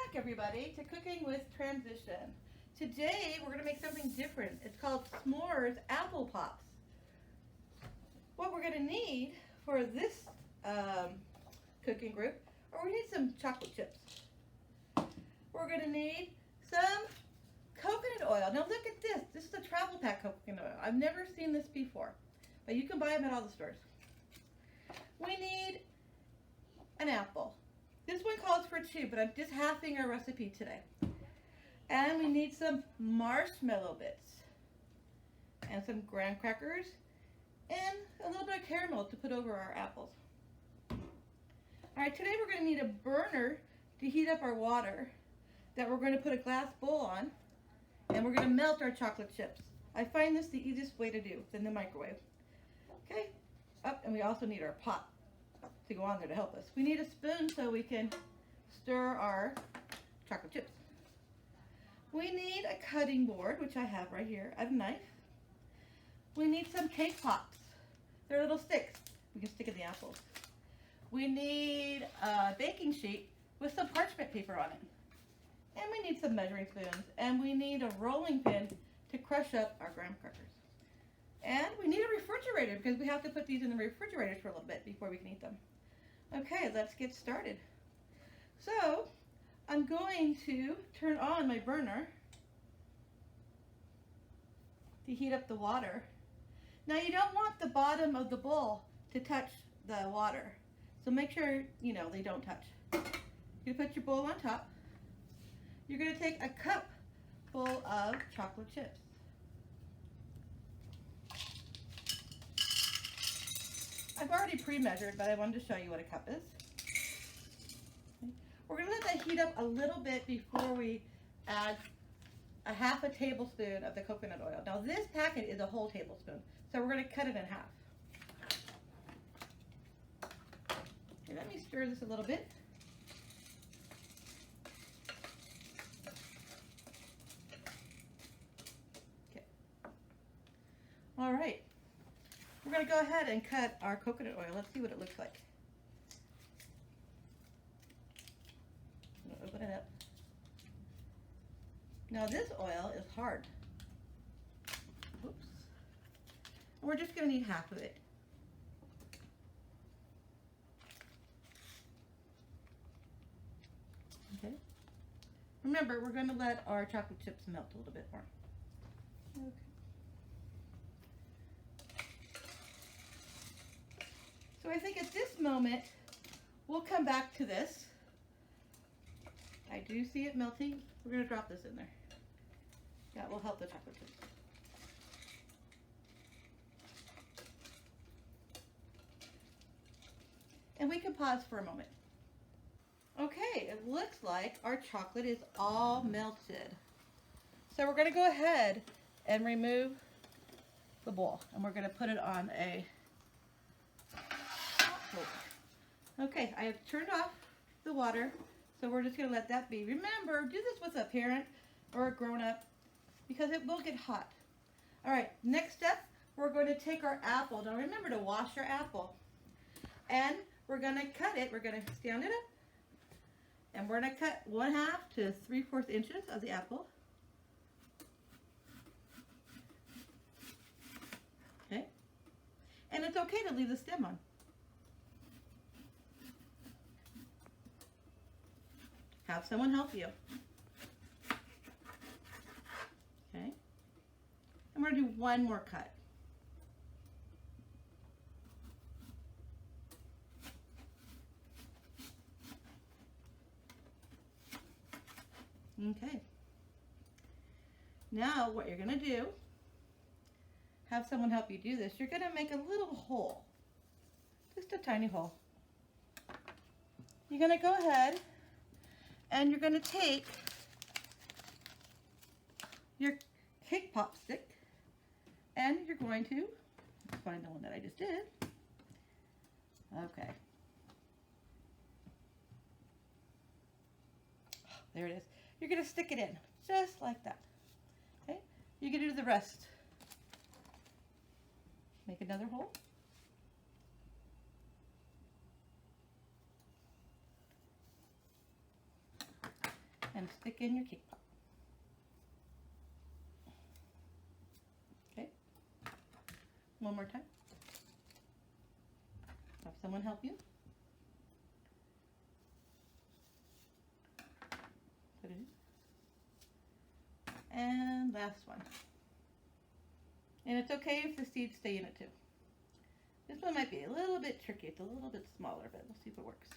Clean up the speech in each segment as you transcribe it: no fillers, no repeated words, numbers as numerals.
back, everybody, to Cooking with Transition. Today, we're going to make something different. It's called S'mores Apple Pops. What we're going to need for this cooking group, we need some chocolate chips. We're going to need some coconut oil. Now look at this. This is a travel pack coconut oil. I've never seen this before, but you can buy them at all the stores. We need an apple. This one calls for 2, but I'm just halving our recipe today. And we need some marshmallow bits and some graham crackers and a little bit of caramel to put over our apples. All right, today we're going to need a burner to heat up our water that we're going to put a glass bowl on, and we're going to melt our chocolate chips. I find this the easiest way to do than the microwave. Okay, and we also need our pot to go on there to help us. We need a spoon so we can stir our chocolate chips. We need a cutting board, which I have right here, and a knife. We need some cake pops. They're little sticks. We can stick in the apples. We need a baking sheet with some parchment paper on it. And we need some measuring spoons. And we need a rolling pin to crush up our graham crackers. And we need a refrigerator because we have to put these in the refrigerators for a little bit before we can eat them. Okay, let's get started. So, I'm going to turn on my burner to heat up the water. Now you don't want the bottom of the bowl to touch the water. So make sure, they don't touch. You put your bowl on top. You're going to take a cup full of chocolate chips. I've already pre-measured, but I wanted to show you what a cup is. Okay. We're going to let that heat up a little bit before we add a half a tablespoon of the coconut oil. Now this packet is a whole tablespoon, so we're going to cut it in half. Okay, let me stir this a little bit. Okay. All right. We're going to go ahead and cut our coconut oil. Let's see what it looks like. I'm going to open it up. Now this oil is hard. Oops. We're just going to need half of it. Okay. Remember, we're going to let our chocolate chips melt a little bit more. Okay. So I think at this moment, we'll come back to this. I do see it melting. We're going to drop this in there. That will help the chocolate chips. And we can pause for a moment. Okay, it looks like our chocolate is all melted. So we're going to go ahead and remove the bowl. And we're going to put it on a Okay, I have turned off the water, so we're just going to let that be. Remember, do this with a parent or a grown-up because it will get hot. All right, next step, we're going to take our apple. Now remember to wash your apple. And we're going to cut it. We're going to stand it up. And we're going to cut 1/2 to 3/4 inches of the apple. Okay. And it's okay to leave the stem on. Have someone help you. Okay. And we're going to do one more cut. Okay. Now what you're going to do, have someone help you do this. You're going to make a little hole. Just a tiny hole. You're going to go ahead and you're going to take your cake pop stick and you're going to find the one that I just did. Okay. There it is. You're going to stick it in just like that. Okay? You're going to do the rest. Make another hole. and stick in your cake pop. Okay. One more time. Have someone help you. Put it in. And last one. And it's okay if the seeds stay in it too. This one might be a little bit tricky. It's a little bit smaller, but we'll see if it works.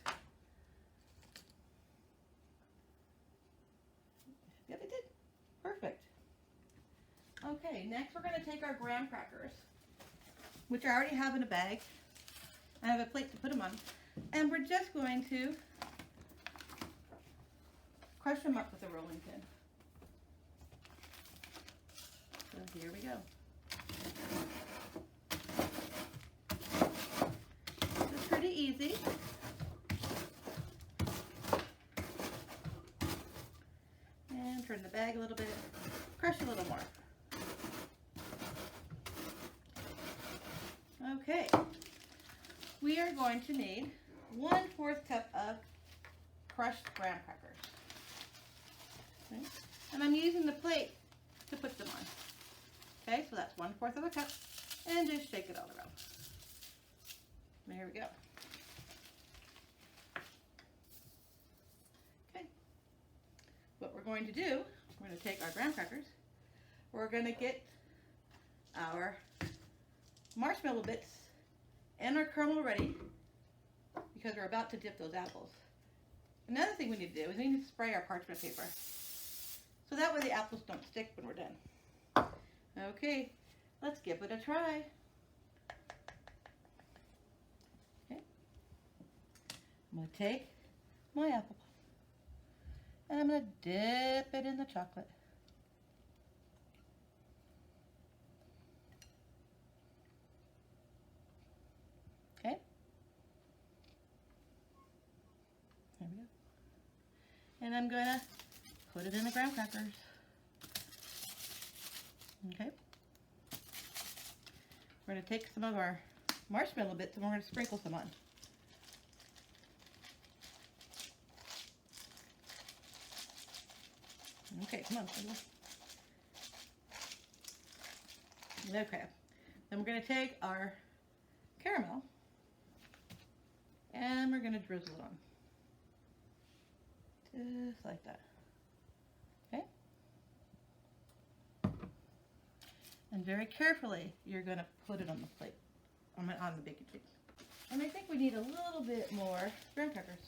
Yep, it did. Perfect. Okay, next we're going to take our graham crackers, which I already have in a bag. I have a plate to put them on. And we're just going to crush them up with a rolling pin. So here we go. It's pretty easy. And turn the bag a little bit. Crush a little more. Okay. We are going to need 1/4 cup of crushed graham crackers. Okay. And I'm using the plate to put them on. Okay, so that's 1/4 of a cup. And just shake it all around. There we go. Okay. What we're going to do, we're going to take our graham crackers. We're going to get our marshmallow bits and our caramel ready because we're about to dip those apples. Another thing we need to do is we need to spray our parchment paper so that way the apples don't stick when we're done. Okay, let's give it a try. Okay, I'm going to take my apple pie and I'm going to dip it in the chocolate. Okay, there we go. And I'm going to put it in the graham crackers. Okay. We're going to take some of our marshmallow bits and we're going to sprinkle some on. Okay, come on. Okay. Then we're going to take our caramel and we're going to drizzle it on. Just like that. Okay? And very carefully, you're going to put it on the plate, on the baking sheet. And I think we need a little bit more graham crackers.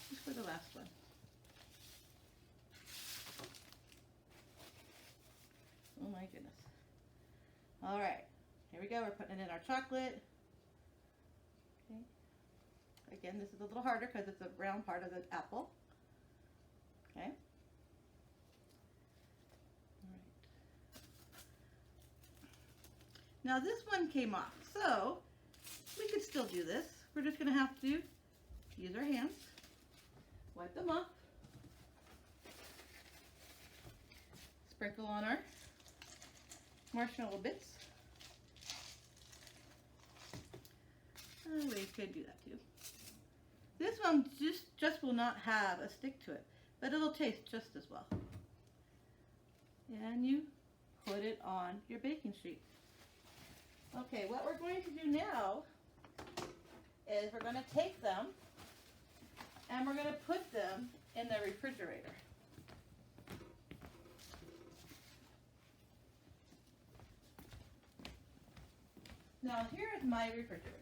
Just for the last one. Oh my goodness. All right, here we go. We're putting it in our chocolate. Okay. Again, this is a little harder because it's a brown part of the apple. Okay. All right. Now this one came off, so we could still do this. We're just going to have to use our hands, wipe them off, sprinkle on our marshmallow bits. We could do that too. This one just will not have a stick to it, but it'll taste just as well. And you put it on your baking sheet. Okay, what we're going to do now is we're going to take them and we're going to put them in the refrigerator. Now here is my refrigerator.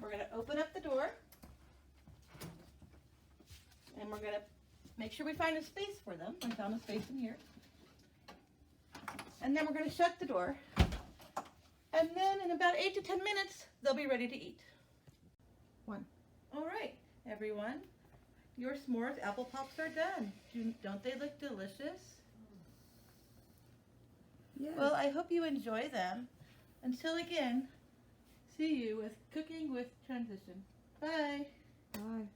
We're going to open up the door and we're going to make sure we find a space for them. I found a space in here. And then we're going to shut the door. And then in about 8 to 10 minutes, they'll be ready to eat. All right, everyone. Your s'mores apple pops are done. Don't they look delicious? Yes. Well, I hope you enjoy them. Until again, see you with Cooking with Transition. Bye. Bye.